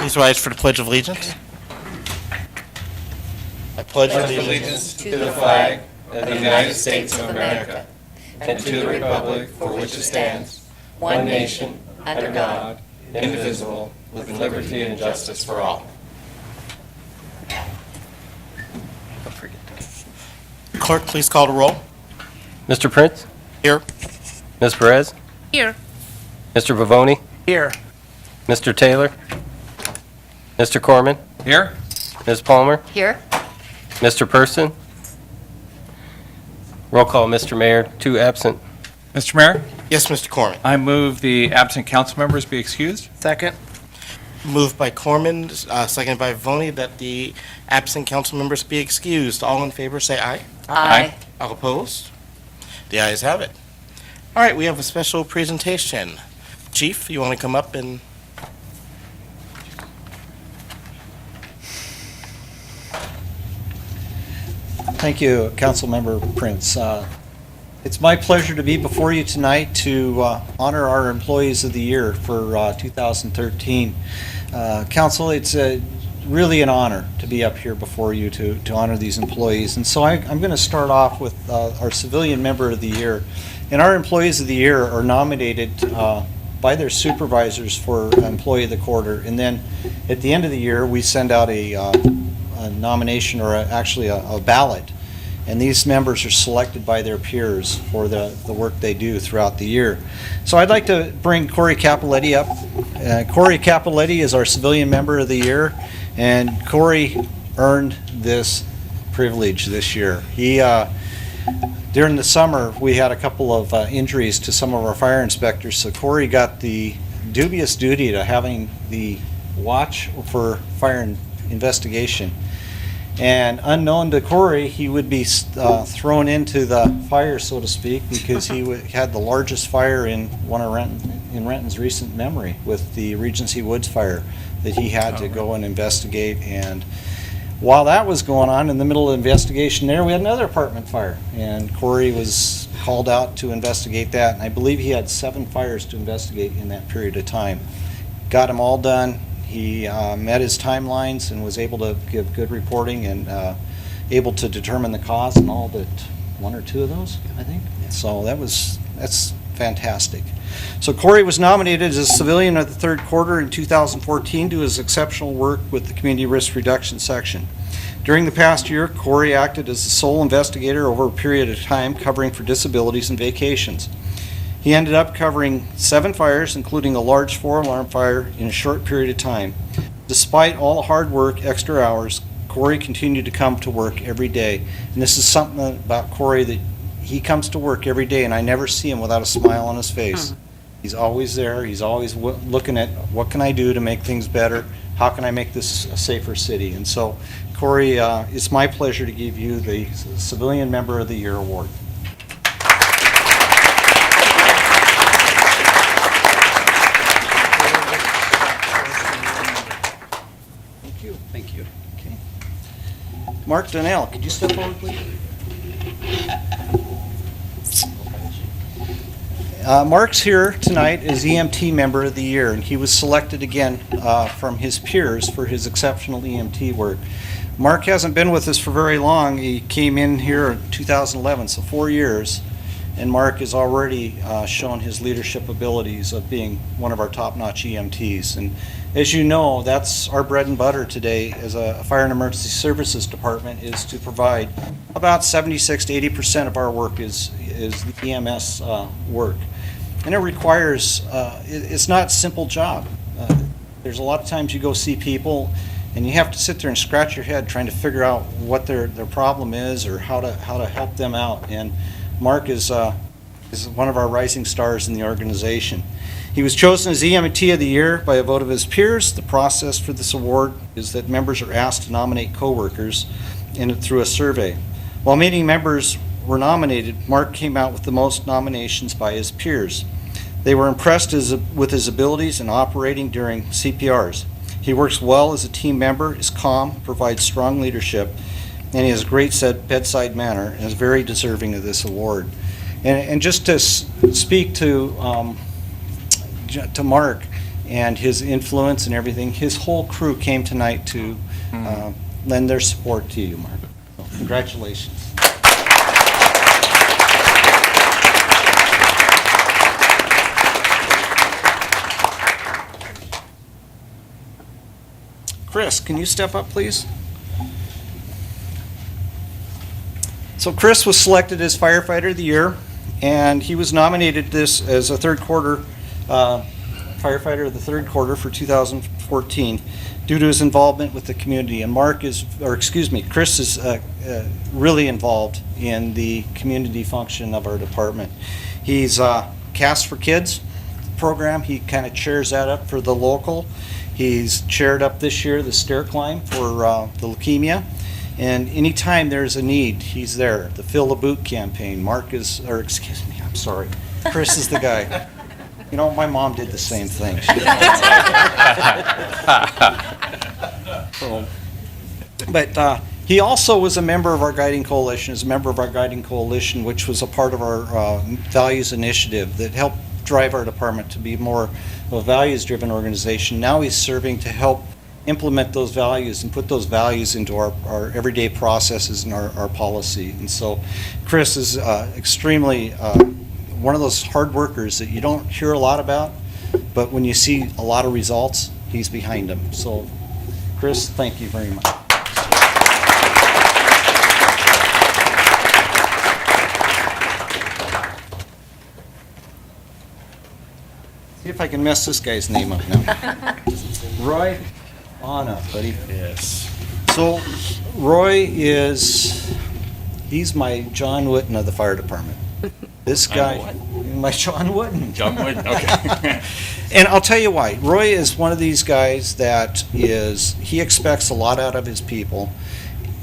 Please rise for the Pledge of Allegiance. I pledge Allegiance to the flag of the United States of America and to the republic for which it stands, one nation, under God, indivisible, with liberty and justice for all. Clerk, please call the roll. Mr. Prince? Here. Ms. Perez? Here. Mr. Bavoni? Here. Mr. Taylor? Mr. Corman? Here? Ms. Palmer? Here. Mr. Person? Roll call, Mr. Mayor. 2 absent. Mr. Mayor, Yes, Mr. Corman. I move the absent council members be excused. Second. Moved by Corman, seconded by Voni, that the absent council members be excused. All in favor, say aye. Aye. All opposed? The ayes have it. All right, we have a special presentation. Chief, you want to come up and... Thank you, Councilmember Prince. It's my pleasure to be before you tonight to honor our Employees of the Year for 2013. Council, it's really an honor to be up here before you to honor these employees. And so I'm going to start off with our Civilian Member of the Year. And our Employees of the Year are nominated by their supervisors for Employee of the Quarter. And then at the end of the year, we send out a nomination, or actually a ballot, and these members are selected by their peers for the work they do throughout the year. So I'd like to bring Corey Capoletti up. Corey Capoletti is our Civilian Member of the Year, and Corey earned this privilege this year. During the summer, we had a couple of injuries to some of our fire inspectors, so Corey got the dubious duty to having the watch for fire investigation. And unknown to Corey, he would be thrown into the fire, so to speak, because he had the largest fire in Renton's recent memory with the Regency Woods fire that he had to go and investigate. And while that was going on, in the middle of the investigation there, we had another apartment fire. And Corey was called out to investigate that. And I believe he had 7 fires to investigate in that period of time. Got them all done. He met his timelines and was able to give good reporting and able to determine the cause in all but 1 or 2 of those, I think. So that's fantastic. So Corey was nominated as a Civilian of the 3rd Quarter in 2014 due to his exceptional work with the Community Risk Reduction Section. During the past year, Corey acted as the sole investigator over a period of time covering for disabilities and vacations. He ended up covering 7 fires, including a large 4-alarm fire, in a short period of time. Despite all the hard work, extra hours, Corey continued to come to work every day. And this is something about Corey, that he comes to work every day, and I never see him without a smile on his face. He's always there. He's always looking at what can I do to make things better? How can I make this a safer city? And so, Corey, it's my pleasure to give you the Civilian Member of the Year award. Thank you. Okay. Mark Donnell, could you step forward, please? Mark's here tonight as EMT Member of the Year, and he was selected again from his peers for his exceptional EMT work. Mark hasn't been with us for very long. He came in here in 2011, so 4 years, and Mark has already shown his leadership abilities of being one of our top-notch EMTs. And as you know, that's our bread and butter today as a Fire and Emergency Services Department, is to provide about 76 to 80% of our work is the EMS work. And it requires, it's not a simple job. There's a lot of times you go see people and you have to sit there and scratch your head trying to figure out what their problem is or how to help them out. And Mark is one of our rising stars in the organization. He was chosen as EMT of the Year by a vote of his peers. The process for this award is that members are asked to nominate coworkers through a survey. While many members were nominated, Mark came out with the most nominations by his peers. They were impressed with his abilities in operating during CPRs. He works well as a team member, is calm, provides strong leadership, and he has a great bedside manner and is very deserving of this award. And just to speak to Mark, and his influence and everything. His whole crew came tonight to lend their support to you, Mark. So congratulations. Chris, can you step up, please? So Chris was selected as firefighter of the year, and he was nominated this as a third quarter firefighter of the third quarter for 2014 due to his involvement with the community. And Chris is really involved in the community function of our department. He's Cast for Kids program. He kind of chairs that up for the local. He's chaired up this year the stair climb for the leukemia. And anytime there's a need, he's there. The Fill the Boot campaign. Chris is the guy. You know, my mom did the same thing. But he also was a member of our guiding coalition, which was a part of our values initiative that helped drive our department to be more of a values-driven organization. Now he's serving to help implement those values and put those values into our everyday processes and our policy. And so Chris is extremely one of those hard workers that you don't hear a lot about, but when you see a lot of results, he's behind them. So Chris, thank you very much. See if I can mess this guy's name up now. Roy, on up, buddy. Yes. So Roy he's my John Wooden of the fire department. This guy, my John Wooden. John Wood? Okay. And I'll tell you why. Roy is one of these guys that he expects a lot out of his people,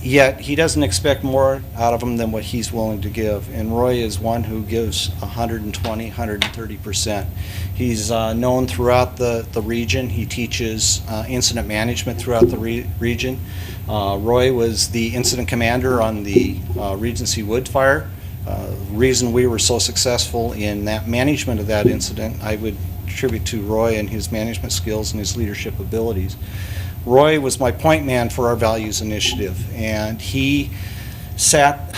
yet he doesn't expect more out of them than what he's willing to give. And Roy is one who gives 120, 130%. He's known throughout the region. He teaches incident management throughout the region. Roy was the incident commander on the Regency Wood fire. The reason we were so successful in that management of that incident, I would attribute to Roy and his management skills and his leadership abilities. Roy was my point man for our values initiative, and he sat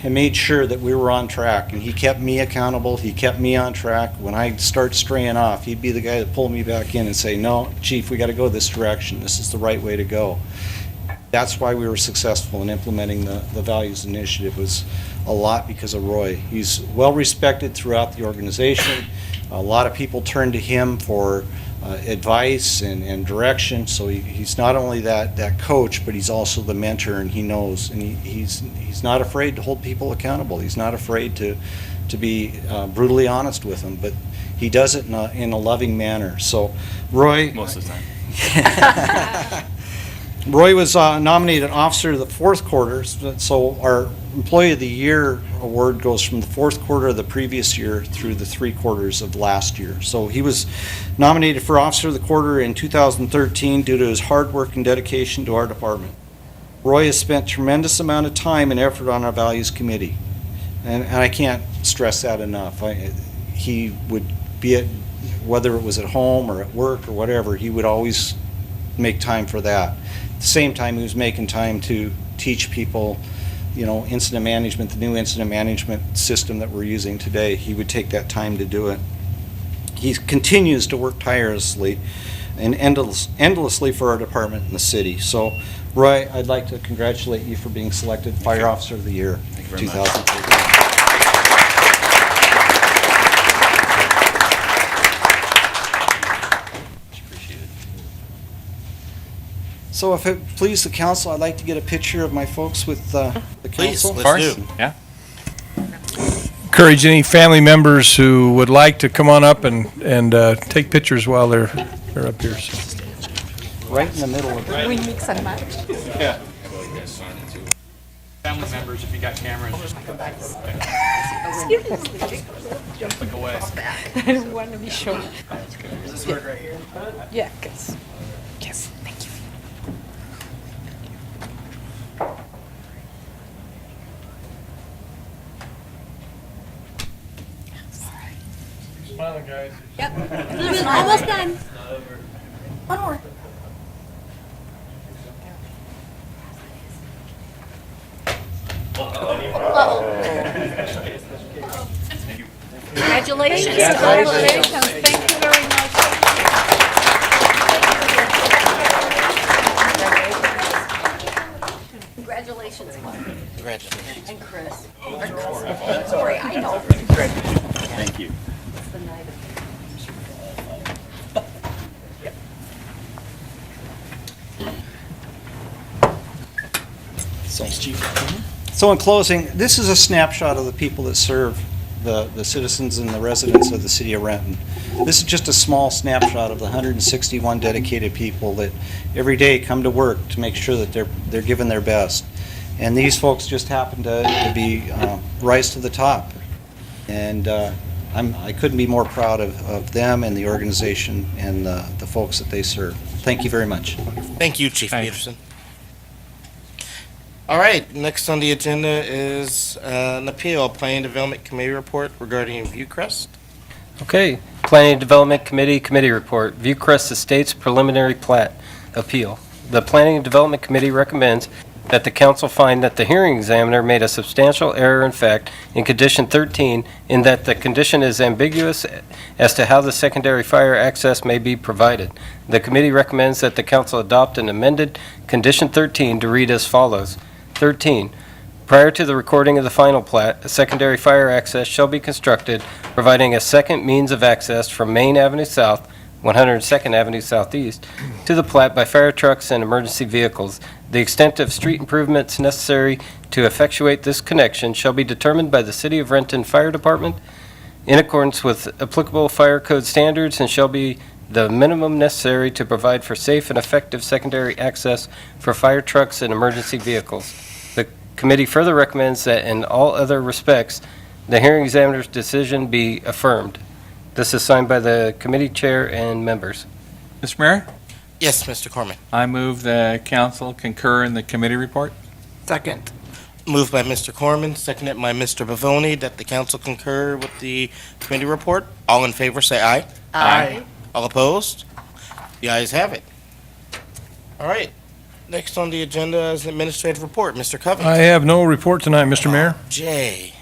and made sure that we were on track, and he kept me accountable. He kept me on track. When I start straying off, he'd be the guy that pulled me back in and say, "No, Chief, we got to go this direction. This is the right way to go." That's why we were successful in implementing the values initiative. It was a lot because of Roy. He's well respected throughout the organization. A lot of people turn to him for advice and direction. So he's not only that coach, but he's also the mentor, and he knows. And he's not afraid to hold people accountable. He's not afraid to be brutally honest with them, but he does it in a loving manner. So Roy, Most of the time. Roy was nominated Officer of the fourth quarter, so our Employee of the Year award goes from the fourth quarter of the previous year through the 3 quarters of last year. So he was nominated for Officer of the Quarter in 2013 due to his hard work and dedication to our department. Roy has spent tremendous amount of time and effort on our Values Committee, and I can't stress that enough. He would be whether it was at home or at work or whatever, he would always make time for that. At the same time, he was making time to teach people, incident management, the new incident management system that we're using today. He would take that time to do it. He continues to work tirelessly and endlessly for our department in the city. So, Roy, I'd like to congratulate you for being selected Fire Officer of the Year, Thank you very much. 2013. So if it please the council, I'd like to get a picture of my folks with the Please, council. let's do. Yeah. Encourage any family members who would like to come on up and take pictures while they're up here. So. Right in the middle of it. We mix and match. Family members, if you got cameras, just click away. I don't want to be shown. Does this work right here? Yeah, yes, thank you. Smiling, guys. Yep. Almost done. One more. Congratulations. Congratulations. Thank you very much. Congratulations, Mark. Congratulations. And Chris. Sorry, I know. Thank you. So in closing, this is a snapshot of the people that serve the citizens and the residents of the city of Renton. This is just a small snapshot of the 161 dedicated people that every day come to work to make sure that they're giving their best. And these folks just happen to be rise to the top. And I couldn't be more proud of them and the organization and the folks that they serve. Thank you very much. Thank you, Chief Thanks. Peterson. All right, next on the agenda is an appeal, Planning Development Committee report regarding Viewcrest. Okay, Planning and Development Committee report, Viewcrest Estates preliminary plat appeal. The Planning and Development Committee recommends that the council find that the hearing examiner made a substantial error in fact in condition 13 in that the condition is ambiguous as to how the secondary fire access may be provided. The committee recommends that the council adopt an amended condition 13 to read as follows. 13, prior to the recording of the final plat, a secondary fire access shall be constructed, providing a second means of access from Main Avenue South, 102nd Avenue Southeast, to the plat by fire trucks and emergency vehicles. The extent of street improvements necessary to effectuate this connection shall be determined by the City of Renton Fire Department in accordance with applicable fire code standards and shall be the minimum necessary to provide for safe and effective secondary access for fire trucks and emergency vehicles. The committee further recommends that in all other respects, the hearing examiner's decision be affirmed. This is signed by the committee chair and members. Mr. Mayor, Yes, Mr. Corman. I move the council concur in the committee report. Second. Moved by Mr. Corman, seconded by Mr. Bavoni, that the council concur with the committee report. All in favor, say aye. Aye. All opposed? The ayes have it. All right, next on the agenda is administrative report. Mr. Covey. I have no report tonight, Mr. Mayor. Jay.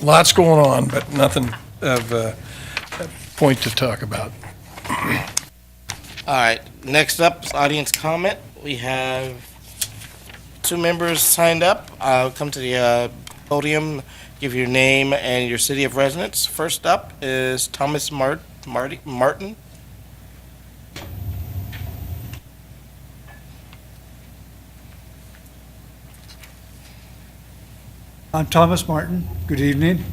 Lots going on, but nothing of point to talk about. All right, next up is audience comment. We have 2 members signed up. Come to the podium, give your name and your city of residence. First up is Thomas Martin. I'm Thomas Martin. Good evening.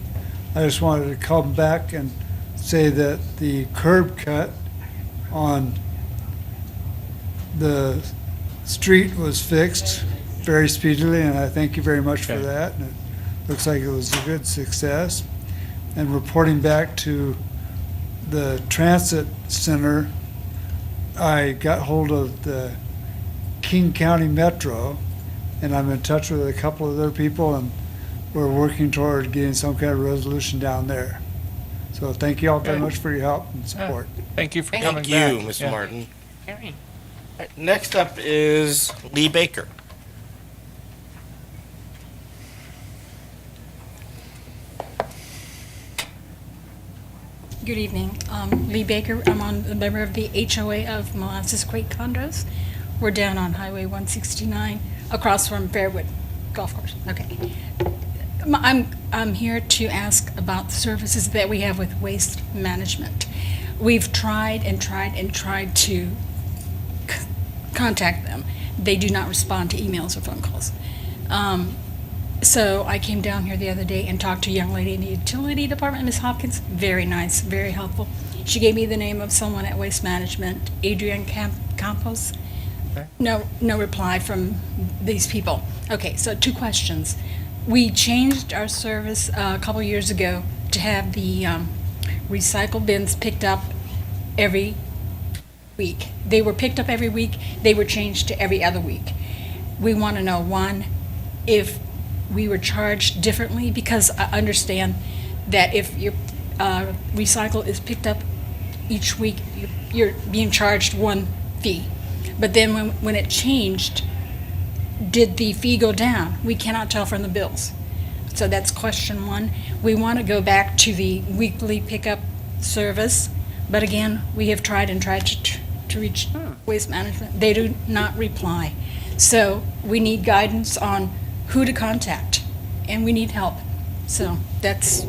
I just wanted to come back and say that the curb cut on the street was fixed very speedily, and I thank you very much for that. And it looks like it was a good success. And reporting back to the transit center, I got hold of the King County Metro, and I'm in touch with a couple of their people, and we're working toward getting some kind of resolution down there. So thank you all very much for your help and support. Thank you for coming Thank back. you, Mr. Yeah. Martin. All right, next up is Lee Baker. Good evening. Lee Baker. I'm a member of the HOA of Molasses Creek Condos. We're down on Highway 169 across from Fairwood Golf Course. Okay. I'm here to ask about the services that we have with waste management. We've tried and tried and tried to contact them. They do not respond to emails or phone calls. So I came down here the other day and talked to a young lady in the utility department, Ms. Hopkins. Very nice, very helpful. She gave me the name of someone at Waste Management, Adrian Campos. Okay. No reply from these people. Okay, so 2 questions. We changed our service a couple years ago to have the recycle bins picked up every week. They were picked up every week. They were changed to every other week. We want to know, 1, if we were charged differently, because I understand that if your recycle is picked up each week, you're you're being charged one fee. But then when it changed, did the fee go down? We cannot tell from the bills. So that's question one. We want to go back to the weekly pickup service, but again, we have tried to reach Waste Management. They do not reply. So we need guidance on who to contact, and we need help. So that's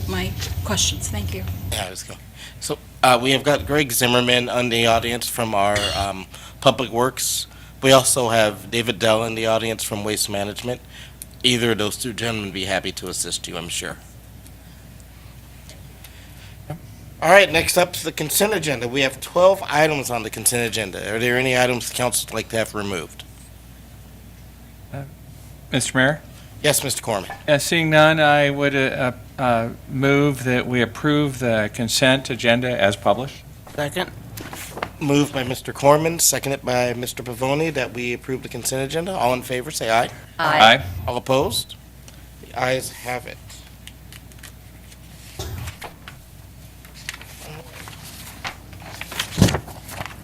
my questions. Thank you. Yeah, let's go. So we have got Greg Zimmerman on the audience from our Public Works. We also have David Dell in the audience from Waste Management. Either of those two gentlemen would be happy to assist you, I'm sure. All right, next up is the consent agenda. We have 12 items on the consent agenda. Are there any items the council would like to have removed? Mr. Mayor? Yes, Mr. Corman. Seeing none, I would move that we approve the consent agenda as published. Second. Moved by Mr. Corman, seconded by Mr. Pavoni, that we approve the consent agenda. All in favor, say aye. Aye. All opposed? The ayes have it.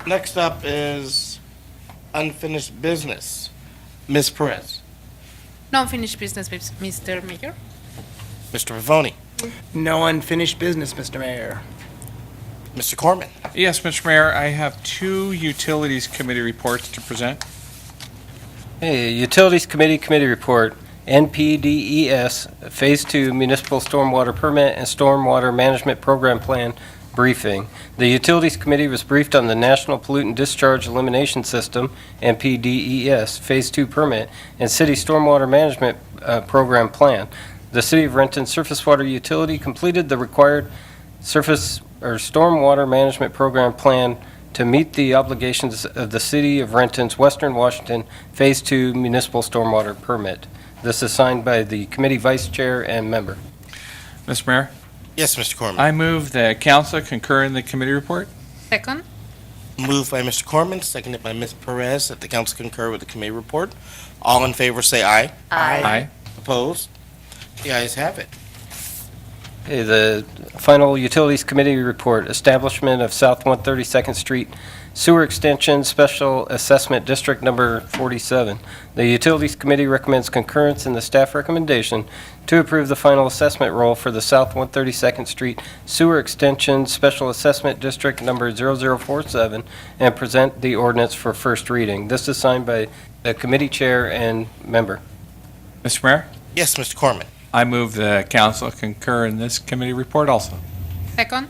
Next up is unfinished business. Ms. Perez. No unfinished business, Mr. Mayor. Mr. Pavoni. No unfinished business, Mr. Mayor. Mr. Corman. Yes, Mr. Mayor, I have 2 Utilities Committee reports to present. Hey, Utilities Committee report, NPDES, Phase 2 Municipal Stormwater Permit and Stormwater Management Program Plan briefing. The Utilities Committee was briefed on the National Pollutant Discharge Elimination System, NPDES, Phase 2 permit and City Stormwater Management Program Plan. The City of Renton Surface Water Utility completed the required surface or stormwater management program plan to meet the obligations of the City of Renton's Western Washington Phase 2 Municipal Stormwater Permit. This is signed by the committee vice chair and member. Mr. Mayor, Yes, Mr. Corman. I move the council concur in the committee report. Second. Moved by Mr. Corman, seconded by Ms. Perez, that the council concur with the committee report. All in favor, say aye. Aye. Opposed? The ayes have it. Okay, the final Utilities Committee report, establishment of South 132nd Street Sewer Extension Special Assessment District Number 47. The Utilities Committee recommends concurrence in the staff recommendation to approve the final assessment roll for the South 132nd Street Sewer Extension Special Assessment District Number 0047 and present the ordinance for first reading. This is signed by the committee chair and member. Mr. Mayor, Yes, Mr. Corman. I move the council concur in this committee report also. Second.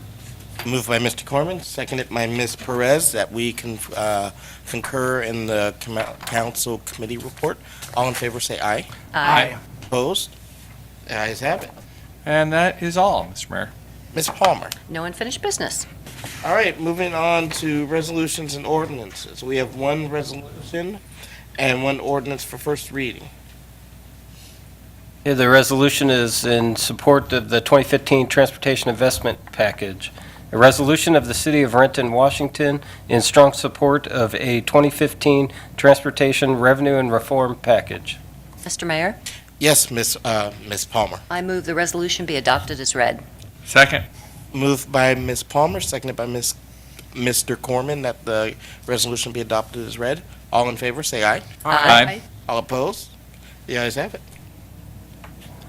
Moved by Mr. Corman, seconded by Ms. Perez, that we can concur in the council committee report. All in favor, say aye. Aye. Opposed? The ayes have it. And that is all, Mr. Mayor. Ms. Palmer. No unfinished business. All right, moving on to resolutions and ordinances. We have one resolution and one ordinance for first reading. The resolution is in support of the 2015 Transportation Investment Package. A resolution of the City of Renton, Washington, in strong support of a 2015 Transportation Revenue and Reform Package. Mr. Mayor, Yes, Ms. Palmer. I move the resolution be adopted as read. Second. Moved by Ms. Palmer, seconded by Mr. Corman, that the resolution be adopted as read. All in favor, say aye. Aye. All opposed? The ayes have it.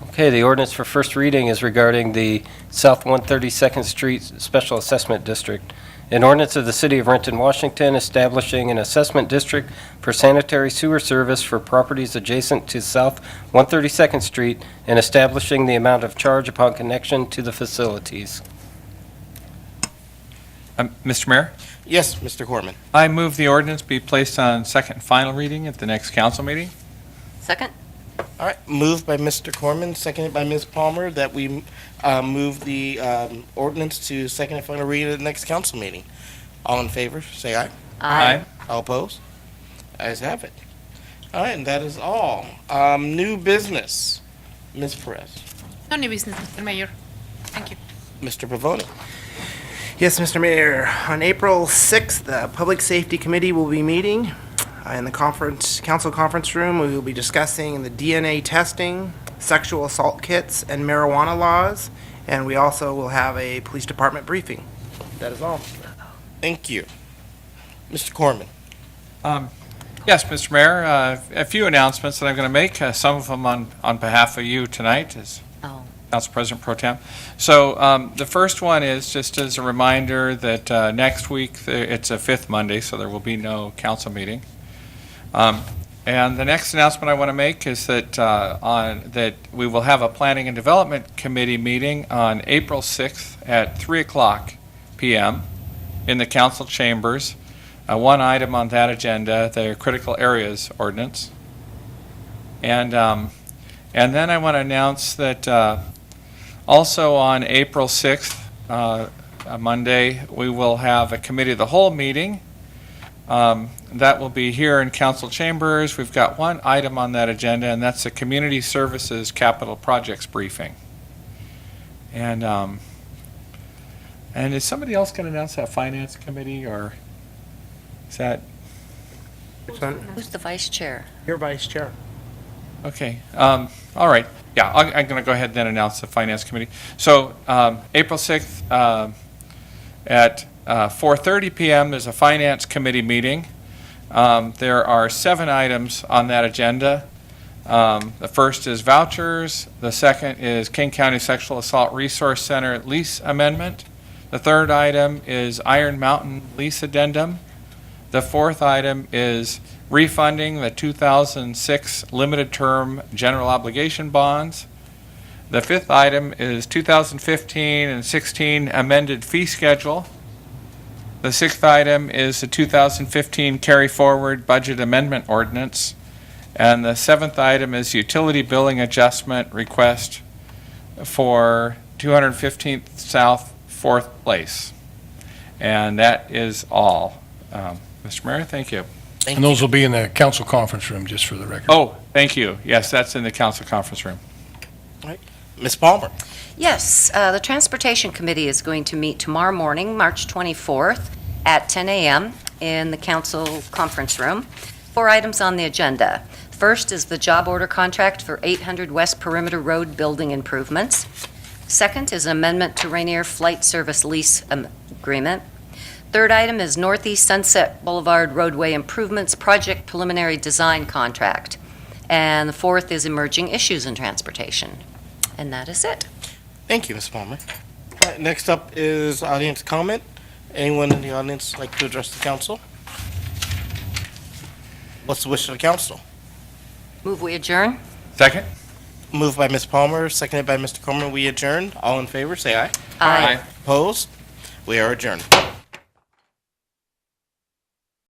Okay, the ordinance for first reading is regarding the South 132nd Street Special Assessment District. An ordinance of the City of Renton, Washington, establishing an assessment district for sanitary sewer service for properties adjacent to South 132nd Street and establishing the amount of charge upon connection to the facilities. Mr. Mayor, Yes, Mr. Corman. I move the ordinance be placed on second and final reading at the next council meeting. Second? All right, moved by Mr. Corman, seconded by Ms. Palmer, that we move the ordinance to second and final reading at the next council meeting. All in favor, say aye. Aye. All opposed? Ayes have it. All right, and that is all. New business. Ms. Perez. No new business, Mr. Mayor. Thank you. Mr. Pavoni. Yes, Mr. Mayor. On April 6th, the Public Safety Committee will be meeting in the council conference room. We will be discussing the DNA testing, sexual assault kits, and marijuana laws. And we also will have a police department briefing. That is all. Thank you. Mr. Corman. Yes, Mr. Mayor, a few announcements that I'm going to make, some of them on behalf of you tonight as Oh. Council President Pro Tem. So the first one is just as a reminder that next week, it's a fifth Monday, so there will be no council meeting. And the next announcement I want to make is that that we will have a Planning and Development Committee meeting on April 6th at 3 o'clock p.m. in the council chambers. One item on that agenda, the critical areas ordinance. And then I want to announce that also on April 6th, a Monday, we will have a committee of the whole meeting. That will be here in council chambers. We've got one item on that agenda, and that's the Community Services Capital Projects Briefing. And is somebody else going to announce that Finance Committee, or is that? Who's the vice chair? Your vice chair. Okay, all right. Yeah, I'm going to go ahead and then announce the Finance Committee. So April 6th at 4:30 p.m. there's a Finance Committee meeting. There are 7 items on that agenda. The first is vouchers. The second is King County Sexual Assault Resource Center lease amendment. The third item is Iron Mountain lease addendum. The fourth item is refunding the 2006 limited term general obligation bonds. The fifth item is 2015 and 16 amended fee schedule. The sixth item is the 2015 carry forward budget amendment ordinance. And the seventh item is utility billing adjustment request for 215th South 4th Place. And that is all. Mr. Mayor, thank you. Thank And those will be in the council conference room, just for the record. Oh, thank you. Yes, that's in the council conference room. Ms. Palmer. Yes, the Transportation Committee is going to meet tomorrow morning, March 24th, at 10 a.m. in the council conference room. 4 items on the agenda. First is the job order contract for 800 West Perimeter Road building improvements. Second is an amendment to Rainier Flight Service lease agreement. Third item is Northeast Sunset Boulevard roadway improvements project preliminary design contract. And the fourth is emerging issues in transportation. And that is it. Thank you, Ms. Palmer. All right, next up is audience comment. Anyone in the audience like to address the council? What's the wish of the council? Move we adjourn? Second? Moved by Ms. Palmer, seconded by Mr. Corman. We adjourn. All in favor, say aye. Aye. Opposed? We are adjourned.